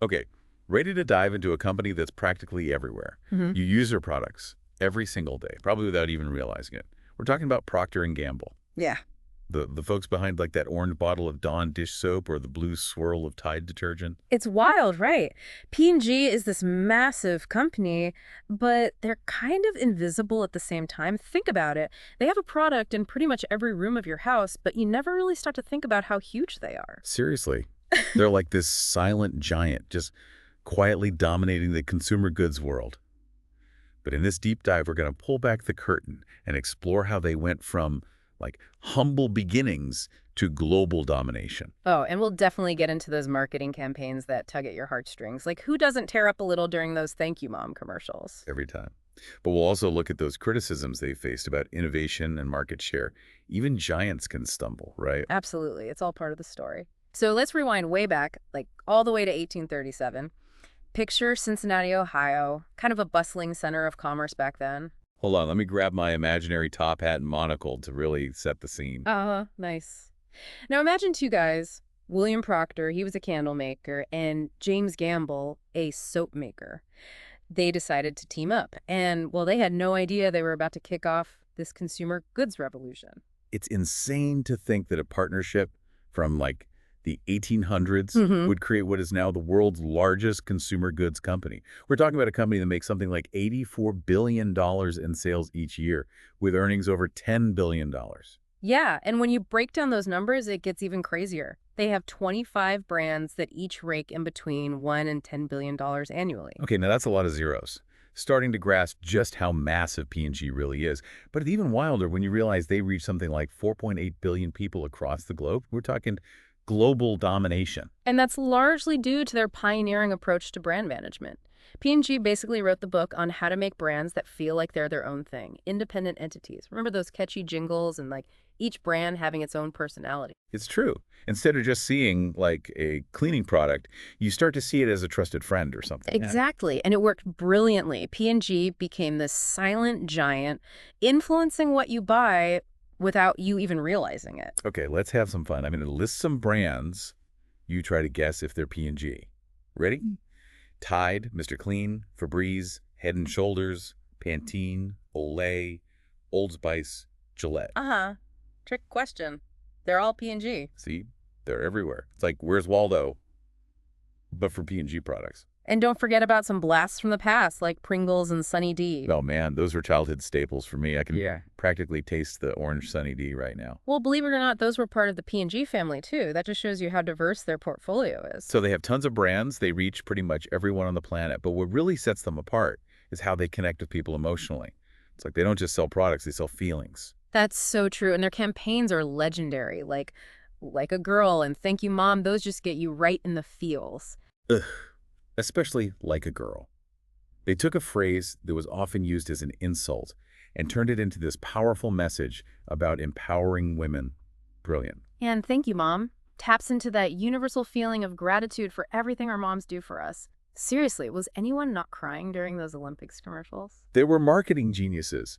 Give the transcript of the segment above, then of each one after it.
Okay, ready to dive into a company that's practically everywhere. Hmm. You use their products every single day, probably without even realizing it. We're talking about Procter& Gamble, Yeah. the folks behind like that orange bottle of Dawn dish soap or the blue swirl of Tide detergent. It's wild, right? P&G is this massive company, but they're kind of invisible at the same time. Think about it. They have a product in pretty much every room of your house, but you never really start to think about how huge they are. Seriously, they're like this silent giant, just quietly dominating the consumer goods world. But in this deep dive, we're going to pull back the curtain and explore how they went from like humble beginnings to global domination Oh, and we'll definitely get into those marketing campaigns that tug at your heartstrings. Like, who doesn't tear up a little during those Thank You Mom commercials? every time. But we'll also look at those criticisms they faced about innovation and market share. Even giants can stumble, right? Absolutely. It's all part of the story. So let's rewind way back, like all the way to 1837. Picture Cincinnati, Ohio, kind of a bustling center of commerce back then. Hold on, let me grab my imaginary top hat and monocle to really set the scene. Uh-huh, nice. Now imagine two guys, William Procter, he was a candle maker, and James Gamble, a soap maker. They decided to team up, and well, they had no idea they were about to kick off this consumer goods revolution. It's insane to think that a partnership from like the 1800s Hmm. would create what is now the world's largest consumer goods company. We're talking about a company that makes something like $84 billion in sales each year, with earnings over $10 billion. Yeah, and when you break down those numbers, it gets even crazier. They have 25 brands that each rake in between $1 and $10 billion annually. Okay, now that's a lot of zeros. Starting to grasp just how massive P&G really is. But it's even wilder when you realize they reach something like 4.8 billion people across the globe. We're talking global domination. And that's largely due to their pioneering approach to brand management. P&G basically wrote the book on how to make brands that feel like they're their own thing, independent entities. Remember those catchy jingles and like each brand having its own personality? It's true. Instead of just seeing like a cleaning product, you start to see it as a trusted friend or something. Yeah. Exactly, and it worked brilliantly. P&G became this silent giant, influencing what you buy without you even realizing it. Okay, let's have some fun. I'm going to list some brands. You try to guess if they're P&G. Ready? Tide, Mr. Clean, Febreze, Head and Shoulders, Pantene, Olay, Old Spice, Gillette. Uh-huh. Trick question. They're all P&G. See, they're everywhere. It's like, where's Waldo? But for P&G products. And don't forget about some blasts from the past, like Pringles and Sunny D. Oh man, those were childhood staples for me. I can Yeah. practically taste the orange Sunny D right now. Well, believe it or not, those were part of the P&G family, too. That just shows you how diverse their portfolio is. So they have tons of brands. They reach pretty much everyone on the planet. But what really sets them apart is how they connect with people emotionally. It's like they don't just sell products, they sell feelings. That's so true. And their campaigns are legendary, like a girl and Thank You Mom. Those just get you right in the feels. Ugh, especially like a girl. They took a phrase that was often used as an insult and turned it into this powerful message about empowering women. Brilliant. And Thank You Mom taps into that universal feeling of gratitude for everything our moms do for us. Seriously, was anyone not crying during those Olympics commercials? They were marketing geniuses.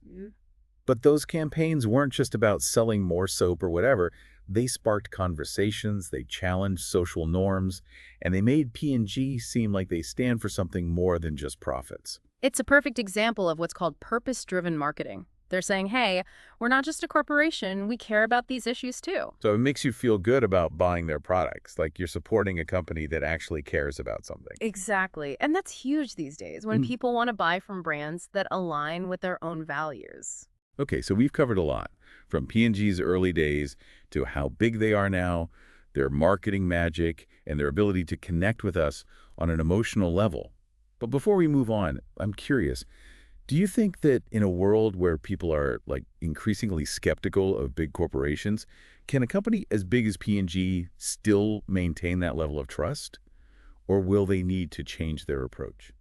But those campaigns weren't just about selling more soap or whatever. They sparked conversations, they challenged social norms, and they made P&G seem like they stand for something more than just profits. It's a perfect example of what's called purpose-driven marketing. They're saying, hey, we're not just a corporation, we care about these issues too. So it makes you feel good about buying their products, like you're supporting a company that actually cares about something. Exactly. And that's huge these days when people want to buy from brands that align with their own values. Okay, so we've covered a lot, from P&G's early days to how big they are now, their marketing magic, and their ability to connect with us on an emotional level. But before we move on, I'm curious, do you think that in a world where people are like increasingly skeptical of big corporations, can a company as big as P&G still maintain that level of trust? Or will they need to change their approach?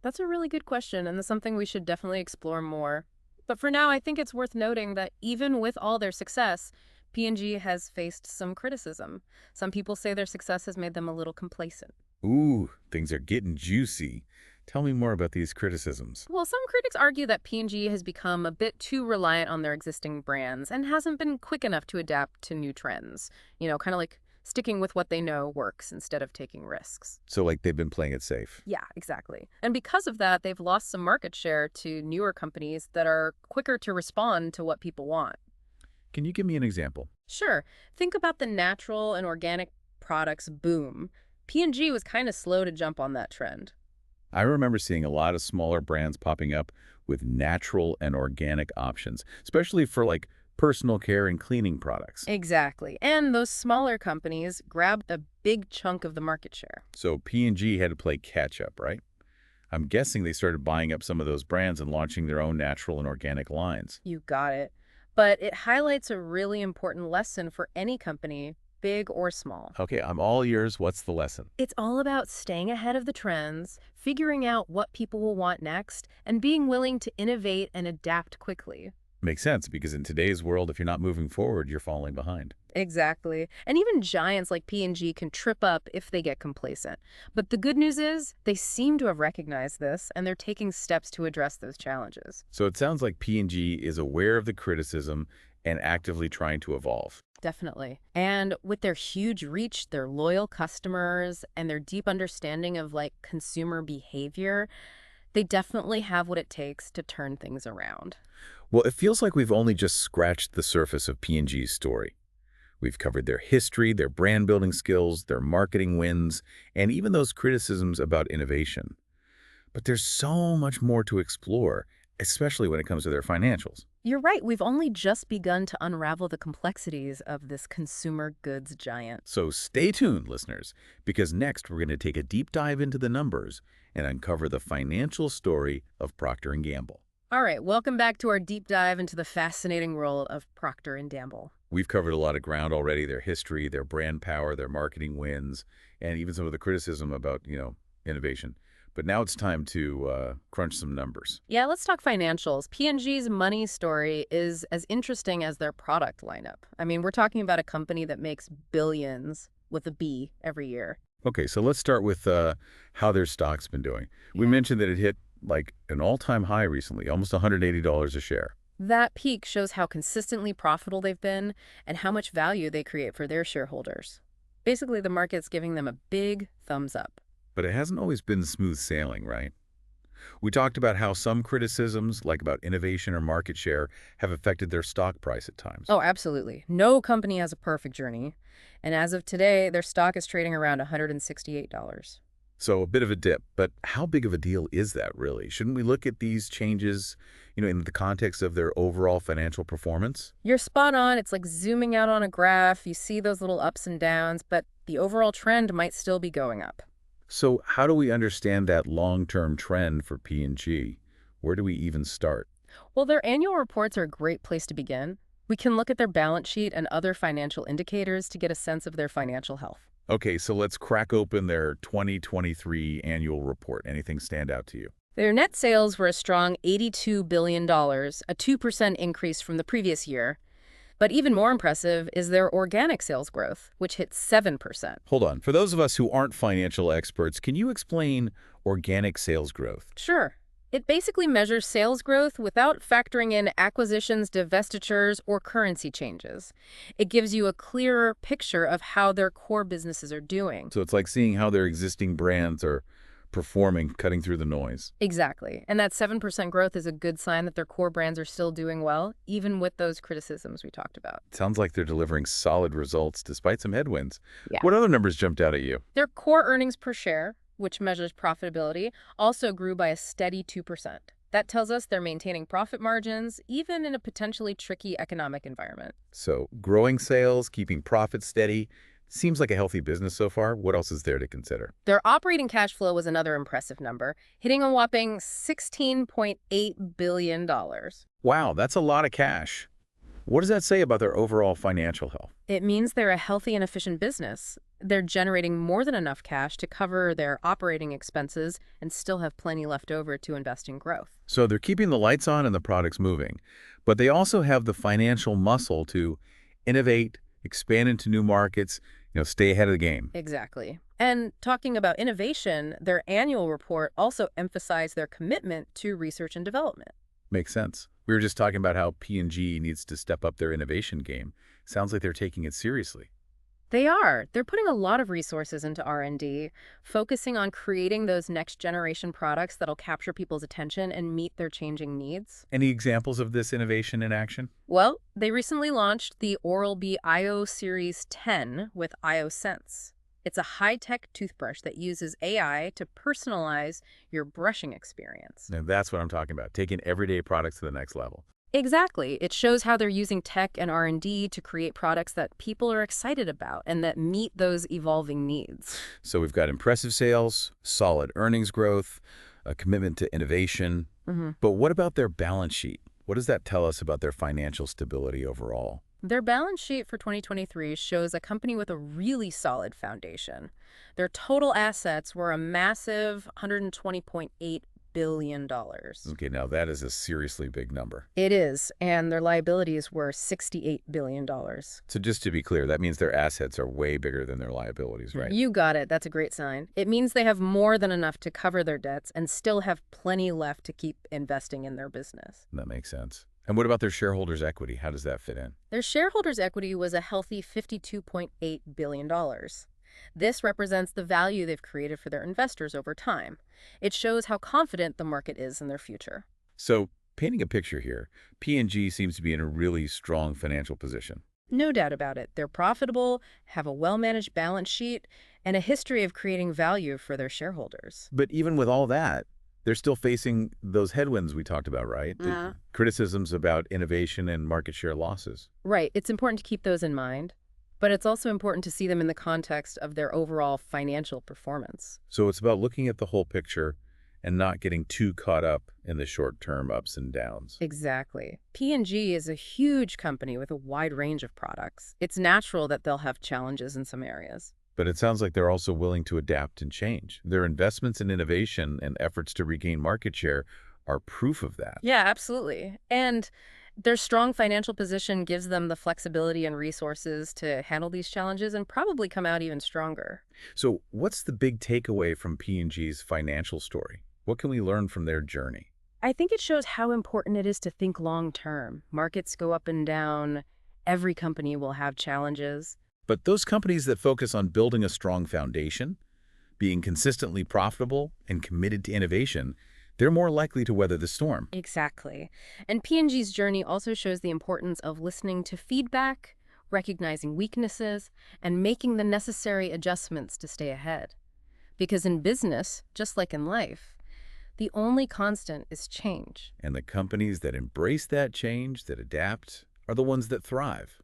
That's a really good question, and that's something we should definitely explore more. But for now, I think it's worth noting that even with all their success, P&G has faced some criticism. Some people say their success has made them a little complacent. Ooh, things are getting juicy. Tell me more about these criticisms. Well, some critics argue that P&G has become a bit too reliant on their existing brands and hasn't been quick enough to adapt to new trends. You know, kind of like sticking with what they know works instead of taking risks. So like they've been playing it safe. Yeah, exactly. And because of that, they've lost some market share to newer companies that are quicker to respond to what people want. Can you give me an example? Sure, think about the natural and organic products boom. P&G was kind of slow to jump on that trend. I remember seeing a lot of smaller brands popping up with natural and organic options, especially for like personal care and cleaning products. Exactly. And those smaller companies grabbed a big chunk of the market share. So P&G had to play catch up, right? I'm guessing they started buying up some of those brands and launching their own natural and organic lines. You got it. But it highlights a really important lesson for any company, big or small. Okay, I'm all ears. What's the lesson? It's all about staying ahead of the trends, figuring out what people will want next, and being willing to innovate and adapt quickly. Makes sense, because in today's world, if you're not moving forward, you're falling behind. Exactly. And even giants like P&G can trip up if they get complacent. But the good news is they seem to have recognized this, and they're taking steps to address those challenges. So it sounds like P&G is aware of the criticism and actively trying to evolve. Definitely. And with their huge reach, their loyal customers, and their deep understanding of consumer behavior, they definitely have what it takes to turn things around. Well, it feels like we've only just scratched the surface of P&G's story. We've covered their history, their brand building skills, their marketing wins, and even those criticisms about innovation. But there's so much more to explore, especially when it comes to their financials. You're right. We've only just begun to unravel the complexities of this consumer goods giant. So stay tuned, listeners, because next we're going to take a deep dive into the numbers and uncover the financial story of Procter & Gamble. All right, welcome back to our deep dive into the fascinating world of Procter & Gamble. We've covered a lot of ground already, their history, their brand power, their marketing wins, and even some of the criticism about, innovation. But now it's time to crunch some numbers. Yeah, let's talk financials. P&G's money story is as interesting as their product lineup. I mean, we're talking about a company that makes billions with a B every year. Okay, so let's start with how their stock's been doing. We mentioned that it hit like an all-time high recently, almost $180 a share. That peak shows how consistently profitable they've been and how much value they create for their shareholders. Basically, the market's giving them a big thumbs up. But it hasn't always been smooth sailing, right? We talked about how some criticisms, like about innovation or market share, have affected their stock price at times. Oh, absolutely. No company has a perfect journey. And as of today, their stock is trading around $168. So a bit of a dip, but how big of a deal is that really? Shouldn't we look at these changes, in the context of their overall financial performance? You're spot on. It's like zooming out on a graph. You see those little ups and downs, but the overall trend might still be going up. So how do we understand that long-term trend for P&G? Where do we even start? Well, their annual reports are a great place to begin. We can look at their balance sheet and other financial indicators to get a sense of their financial health. Okay, so let's crack open their 2023 annual report. Anything stand out to you? Their net sales were a strong $82 billion, a 2% increase from the previous year. But even more impressive is their organic sales growth, which hit 7%. Hold on. For those of us who aren't financial experts, can you explain organic sales growth? Sure. It basically measures sales growth without factoring in acquisitions, divestitures, or currency changes. It gives you a clearer picture of how their core businesses are doing. So it's like seeing how their existing brands are performing, cutting through the noise. Exactly. And that 7% growth is a good sign that their core brands are still doing well, even with those criticisms we talked about. Sounds like they're delivering solid results despite some headwinds. Yeah. What other numbers jumped out at you? Their core earnings per share, which measures profitability, also grew by a steady 2%. That tells us they're maintaining profit margins, even in a potentially tricky economic environment. So growing sales, keeping profits steady, seems like a healthy business so far. What else is there to consider? Their operating cash flow was another impressive number, hitting a whopping $16.8 billion. Wow, that's a lot of cash. What does that say about their overall financial health? It means they're a healthy and efficient business. They're generating more than enough cash to cover their operating expenses and still have plenty left over to invest in growth. So they're keeping the lights on and the products moving, but they also have the financial muscle to innovate, expand into new markets, stay ahead of the game. Exactly. And talking about innovation, their annual report also emphasized their commitment to research and development. Makes sense. We were just talking about how P&G needs to step up their innovation game. Sounds like they're taking it seriously. They are. They're putting a lot of resources into R&D, focusing on creating those next generation products that'll capture people's attention and meet their changing needs. Any examples of this innovation in action? Well, they recently launched the Oral-B IO Series 10 with IO Sense. It's a high-tech toothbrush that uses AI to personalize your brushing experience. Now, that's what I'm talking about, taking everyday products to the next level. Exactly. It shows how they're using tech and R&D to create products that people are excited about and that meet those evolving needs. So we've got impressive sales, solid earnings growth, a commitment to innovation. But what about their balance sheet? What does that tell us about their financial stability overall? Their balance sheet for 2023 shows a company with a really solid foundation. Their total assets were a massive $120.8 billion. Okay, now that is a seriously big number. It is, and their liabilities were $68 billion. So just to be clear, that means their assets are way bigger than their liabilities, right? You got it. That's a great sign. It means they have more than enough to cover their debts and still have plenty left to keep investing in their business. That makes sense. And what about their shareholders' equity? How does that fit in? Their shareholders' equity was a healthy $52.8 billion. This represents the value they've created for their investors over time. It shows how confident the market is in their future. So, painting a picture here, P&G seems to be in a really strong financial position. No doubt about it. They're profitable, have a well-managed balance sheet, and a history of creating value for their shareholders. But even with all that, they're still facing those headwinds we talked about, right? The criticisms about innovation and market share losses. Right. It's important to keep those in mind. But it's also important to see them in the context of their overall financial performance. So it's about looking at the whole picture and not getting too caught up in the short-term ups and downs. Exactly. P&G is a huge company with a wide range of products. It's natural that they'll have challenges in some areas. But it sounds like they're also willing to adapt and change. Their investments in innovation and efforts to regain market share are proof of that. Yeah, absolutely. And their strong financial position gives them the flexibility and resources to handle these challenges and probably come out even stronger. So what's the big takeaway from P&G's financial story? What can we learn from their journey? I think it shows how important it is to think long term. Markets go up and down. Every company will have challenges. But those companies that focus on building a strong foundation, being consistently profitable and committed to innovation, they're more likely to weather the storm. Exactly. And P&G's journey also shows the importance of listening to feedback, recognizing weaknesses, and making the necessary adjustments to stay ahead. Because in business, just like in life, the only constant is change. And the companies that embrace that change, that adapt, are the ones that thrive.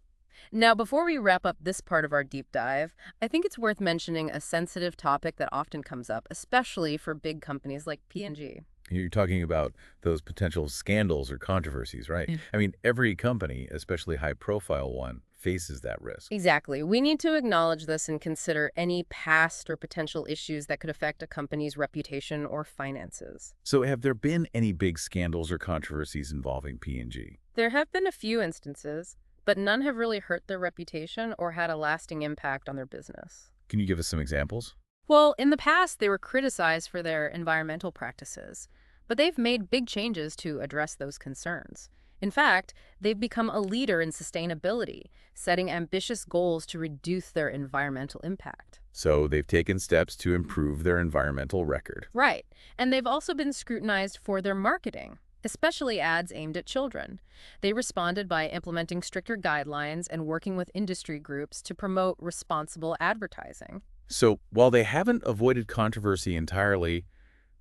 Now, before we wrap up this part of our deep dive, I think it's worth mentioning a sensitive topic that often comes up, especially for big companies like P&G. You're talking about those potential scandals or controversies, right? I mean, every company, especially high-profile one, faces that risk. Exactly. We need to acknowledge this and consider any past or potential issues that could affect a company's reputation or finances. So have there been any big scandals or controversies involving P&G? There have been a few instances, but none have really hurt their reputation or had a lasting impact on their business. Can you give us some examples? Well, in the past, they were criticized for their environmental practices, but they've made big changes to address those concerns. In fact, they've become a leader in sustainability, setting ambitious goals to reduce their environmental impact. So they've taken steps to improve their environmental record. Right. And they've also been scrutinized for their marketing, especially ads aimed at children. They responded by implementing stricter guidelines and working with industry groups to promote responsible advertising. So while they haven't avoided controversy entirely,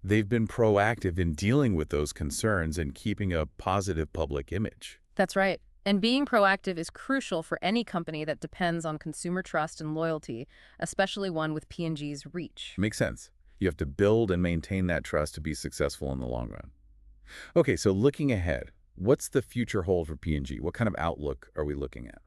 they've been proactive in dealing with those concerns and keeping a positive public image. That's right. And being proactive is crucial for any company that depends on consumer trust and loyalty, especially one with P&G's reach. Makes sense. You have to build and maintain that trust to be successful in the long run. Okay, so looking ahead, what's the future hold for P&G? What kind of outlook are we looking at?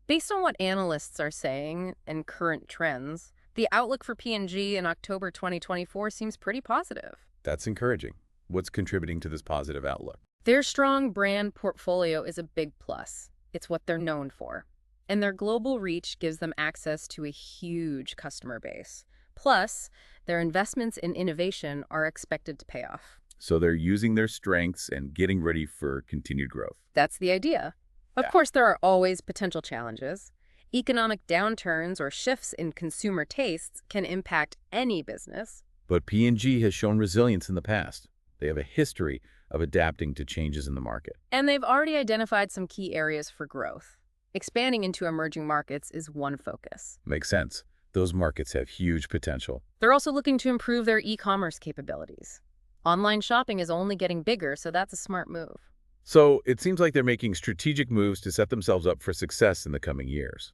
Based on what analysts are saying and current trends, the outlook for P&G in October 2024 seems pretty positive. That's encouraging. What's contributing to this positive outlook? Their strong brand portfolio is a big plus. It's what they're known for. And their global reach gives them access to a huge customer base. Plus, their investments in innovation are expected to pay off. So they're using their strengths and getting ready for continued growth. That's the idea. Of course, there are always potential challenges. Economic downturns or shifts in consumer tastes can impact any business. But P&G has shown resilience in the past. They have a history of adapting to changes in the market. And they've already identified some key areas for growth. Expanding into emerging markets is one focus. Makes sense. Those markets have huge potential. They're also looking to improve their e-commerce capabilities. Online shopping is only getting bigger, so that's a smart move. So it seems like they're making strategic moves to set themselves up for success in the coming years.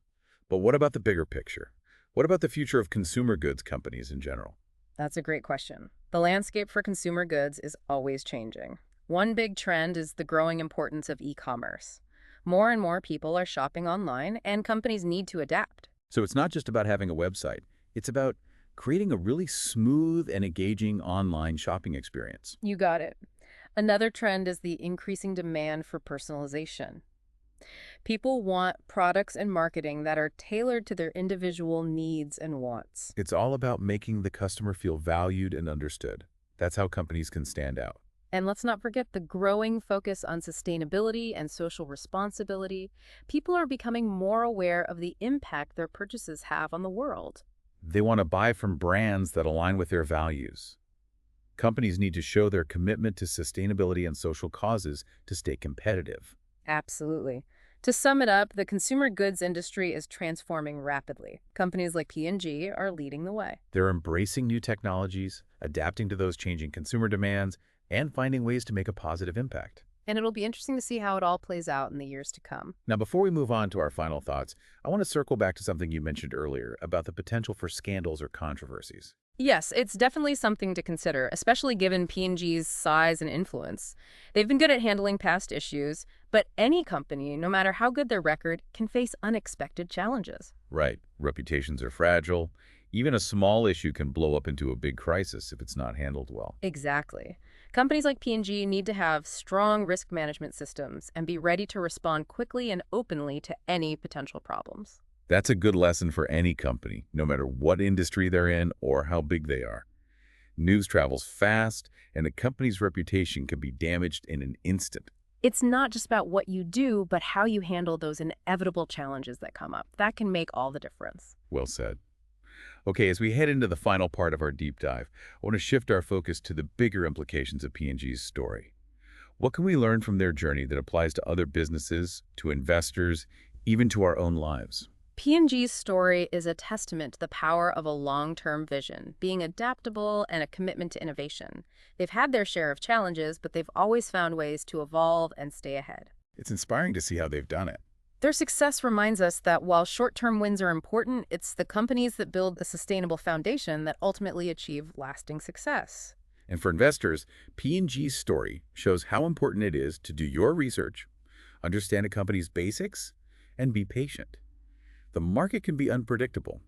But what about the bigger picture? What about the future of consumer goods companies in general? That's a great question. The landscape for consumer goods is always changing. One big trend is the growing importance of e-commerce. More and more people are shopping online, and companies need to adapt. So it's not just about having a website. It's about creating a really smooth and engaging online shopping experience. You got it. Another trend is the increasing demand for personalization. People want products and marketing that are tailored to their individual needs and wants. It's all about making the customer feel valued and understood. That's how companies can stand out. And let's not forget the growing focus on sustainability and social responsibility. People are becoming more aware of the impact their purchases have on the world. They want to buy from brands that align with their values. Companies need to show their commitment to sustainability and social causes to stay competitive. Absolutely. To sum it up, the consumer goods industry is transforming rapidly. Companies like P&G are leading the way. They're embracing new technologies, adapting to those changing consumer demands, and finding ways to make a positive impact. And it'll be interesting to see how it all plays out in the years to come. Now, before we move on to our final thoughts, I want to circle back to something you mentioned earlier about the potential for scandals or controversies. Yes, it's definitely something to consider, especially given P&G's size and influence. They've been good at handling past issues, but any company, no matter how good their record, can face unexpected challenges. Right. Reputations are fragile. Even a small issue can blow up into a big crisis if it's not handled well. Exactly. Companies like P&G need to have strong risk management systems and be ready to respond quickly and openly to any potential problems. That's a good lesson for any company, no matter what industry they're in or how big they are. News travels fast, and a company's reputation can be damaged in an instant. It's not just about what you do, but how you handle those inevitable challenges that come up. That can make all the difference. Well said. Okay, as we head into the final part of our deep dive, I want to shift our focus to the bigger implications of P&G's story. What can we learn from their journey that applies to other businesses, to investors, even to our own lives? P&G's story is a testament to the power of a long-term vision, being adaptable, and a commitment to innovation. They've had their share of challenges, but they've always found ways to evolve and stay ahead. It's inspiring to see how they've done it. Their success reminds us that while short-term wins are important, it's the companies that build a sustainable foundation that ultimately achieve lasting success. And for investors, P&G's story shows how important it is to do your research, understand a company's basics, and be patient. The market can be unpredictable,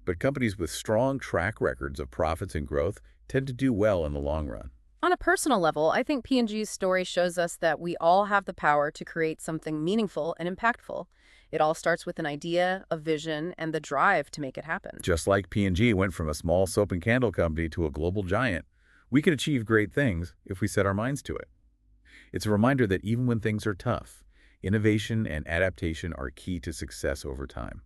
but companies with strong track records of profits and growth tend to do well in the long run. On a personal level, I think P&G's story shows us that we all have the power to create something meaningful and impactful. It all starts with an idea, a vision, and the drive to make it happen. Just like P&G went from a small soap and candle company to a global giant, we can achieve great things if we set our minds to it. It's a reminder that even when things are tough, innovation and adaptation are key to success over time.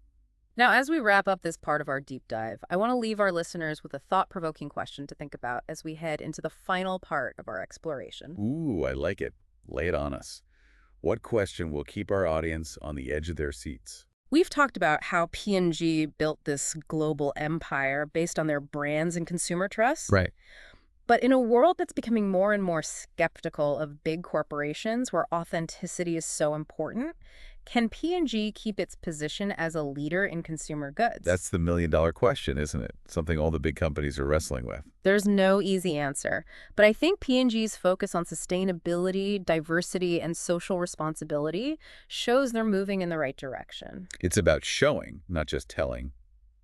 Now, as we wrap up this part of our deep dive, I want to leave our listeners with a thought-provoking question to think about as we head into the final part of our exploration. Ooh, I like it. Lay it on us. What question will keep our audience on the edge of their seats? We've talked about how P&G built this global empire based on their brands and consumer trust. Right. But in a world that's becoming more and more skeptical of big corporations where authenticity is so important, can P&G keep its position as a leader in consumer goods? That's the million-dollar question, isn't it? Something all the big companies are wrestling with. There's no easy answer, but I think P&G's focus on sustainability, diversity, and social responsibility shows they're moving in the right direction. It's about showing, not just telling,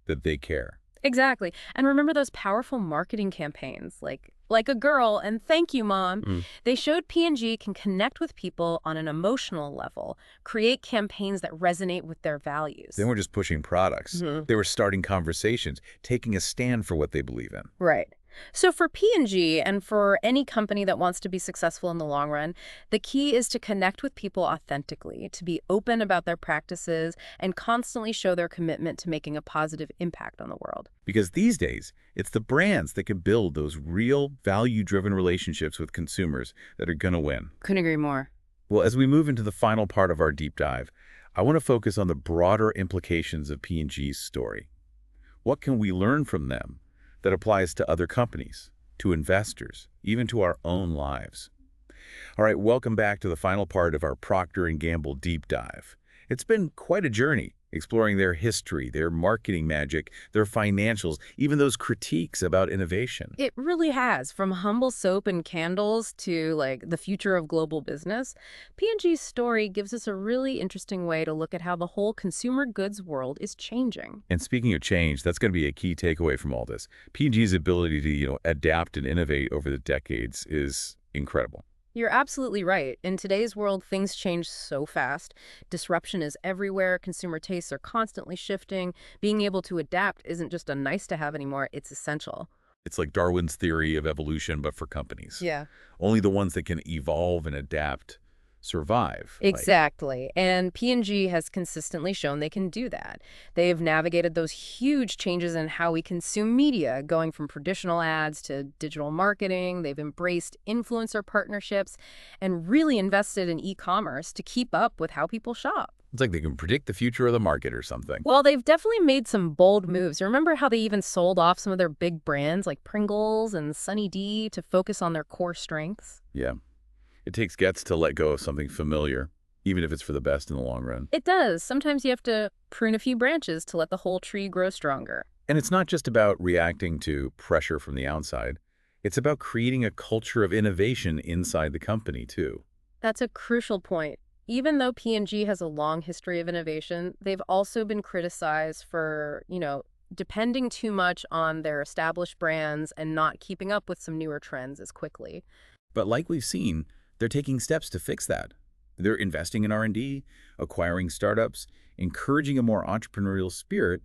that they care. Exactly. And remember those powerful marketing campaigns like a girl and thank you, Mom. They showed P&G can connect with people on an emotional level, create campaigns that resonate with their values. They weren't just pushing products. They were starting conversations, taking a stand for what they believe in. Right. So for P&G and for any company that wants to be successful in the long run, the key is to connect with people authentically, to be open about their practices, and constantly show their commitment to making a positive impact on the world. Because these days, it's the brands that can build those real value-driven relationships with consumers that are going to win. Couldn't agree more. Well, as we move into the final part of our deep dive, I want to focus on the broader implications of P&G's story. What can we learn from them that applies to other companies, to investors, even to our own lives? All right, welcome back to the final part of our Procter & Gamble deep dive. It's been quite a journey, exploring their history, their marketing magic, their financials, even those critiques about innovation. It really has, from humble soap and candles to like the future of global business. P&G's story gives us a really interesting way to look at how the whole consumer goods world is changing. And speaking of change, that's going to be a key takeaway from all this. P&G's ability to, adapt and innovate over the decades is incredible. You're absolutely right. In today's world, things change so fast. Disruption is everywhere. Consumer tastes are constantly shifting. Being able to adapt isn't just a nice to have anymore, it's essential. It's like Darwin's theory of evolution, but for companies. Yeah. Only the ones that can evolve and adapt survive. Exactly. And P&G has consistently shown they can do that. They've navigated those huge changes in how we consume media, going from traditional ads to digital marketing. They've embraced influencer partnerships and really invested in e-commerce to keep up with how people shop. It's like they can predict the future of the market or something. Well, they've definitely made some bold moves. Remember how they even sold off some of their big brands like Pringles and Sunny D to focus on their core strengths? Yeah. It takes guts to let go of something familiar, even if it's for the best in the long run. It does. Sometimes you have to prune a few branches to let the whole tree grow stronger. And it's not just about reacting to pressure from the outside. It's about creating a culture of innovation inside the company, too. That's a crucial point. Even though P&G has a long history of innovation, they've also been criticized for, depending too much on their established brands and not keeping up with some newer trends as quickly. But like we've seen, they're taking steps to fix that. They're investing in R&D, acquiring startups, encouraging a more entrepreneurial spirit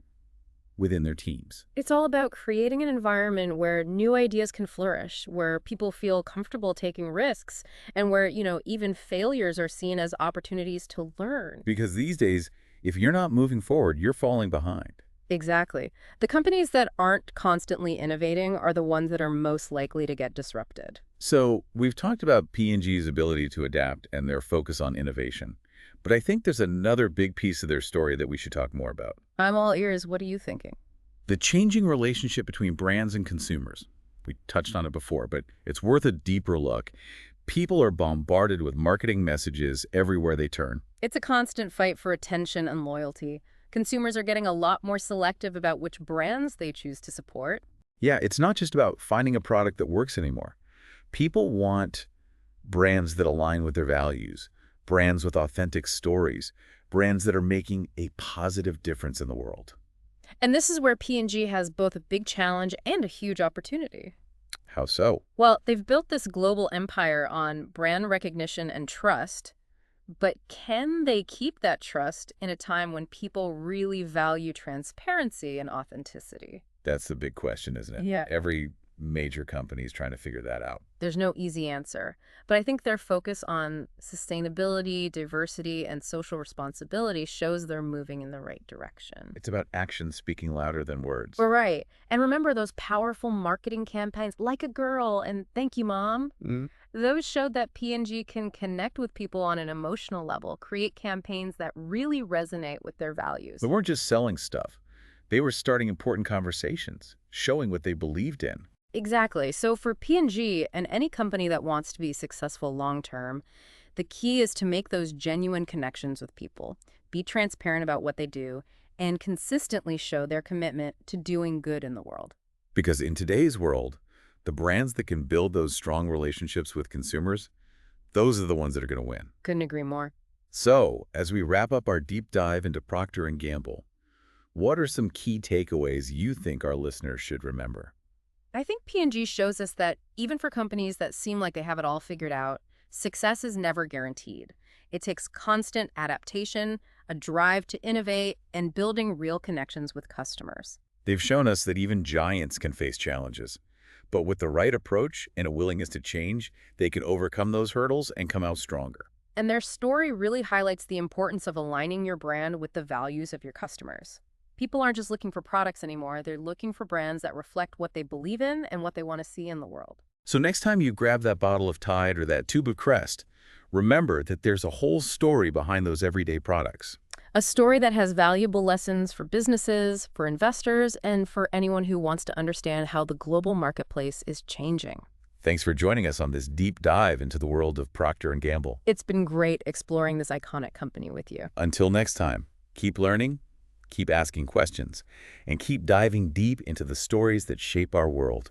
within their teams. It's all about creating an environment where new ideas can flourish, where people feel comfortable taking risks, and where, even failures are seen as opportunities to learn. Because these days, if you're not moving forward, you're falling behind. Exactly. The companies that aren't constantly innovating are the ones that are most likely to get disrupted. So we've talked about P&G's ability to adapt and their focus on innovation. But I think there's another big piece of their story that we should talk more about. I'm all ears. What are you thinking? The changing relationship between brands and consumers. We touched on it before, but it's worth a deeper look. People are bombarded with marketing messages everywhere they turn. It's a constant fight for attention and loyalty. Consumers are getting a lot more selective about which brands they choose to support. Yeah, it's not just about finding a product that works anymore. People want brands that align with their values, brands with authentic stories, brands that are making a positive difference in the world. And this is where P&G has both a big challenge and a huge opportunity. How so? Well, they've built this global empire on brand recognition and trust, but can they keep that trust in a time when people really value transparency and authenticity? That's the big question, isn't it? Yeah. Every major company is trying to figure that out. There's no easy answer, but I think their focus on sustainability, diversity, and social responsibility shows they're moving in the right direction. It's about action speaking louder than words. We're right. And remember those powerful marketing campaigns, like a girl and thank you, Mom? Those showed that P&G can connect with people on an emotional level, create campaigns that really resonate with their values. They weren't just selling stuff. They were starting important conversations, showing what they believed in. Exactly. So for P&G and any company that wants to be successful long-term, the key is to make those genuine connections with people, be transparent about what they do, and consistently show their commitment to doing good in the world. Because in today's world, the brands that can build those strong relationships with consumers, those are the ones that are going to win. Couldn't agree more. So, as we wrap up our deep dive into Procter & Gamble, what are some key takeaways you think our listeners should remember? I think P&G shows us that even for companies that seem like they have it all figured out, success is never guaranteed. It takes constant adaptation, a drive to innovate, and building real connections with customers. They've shown us that even giants can face challenges, But with the right approach and a willingness to change, they can overcome those hurdles and come out stronger. And their story really highlights the importance of aligning your brand with the values of your customers. People aren't just looking for products anymore, they're looking for brands that reflect what they believe in and what they want to see in the world. So next time you grab that bottle of Tide or that tube of Crest, remember that there's a whole story behind those everyday products. A story that has valuable lessons for businesses, for investors, and for anyone who wants to understand how the global marketplace is changing. Thanks for joining us on this deep dive into the world of Procter & Gamble. It's been great exploring this iconic company with you. Until next time, keep learning, keep asking questions, and keep diving deep into the stories that shape our world.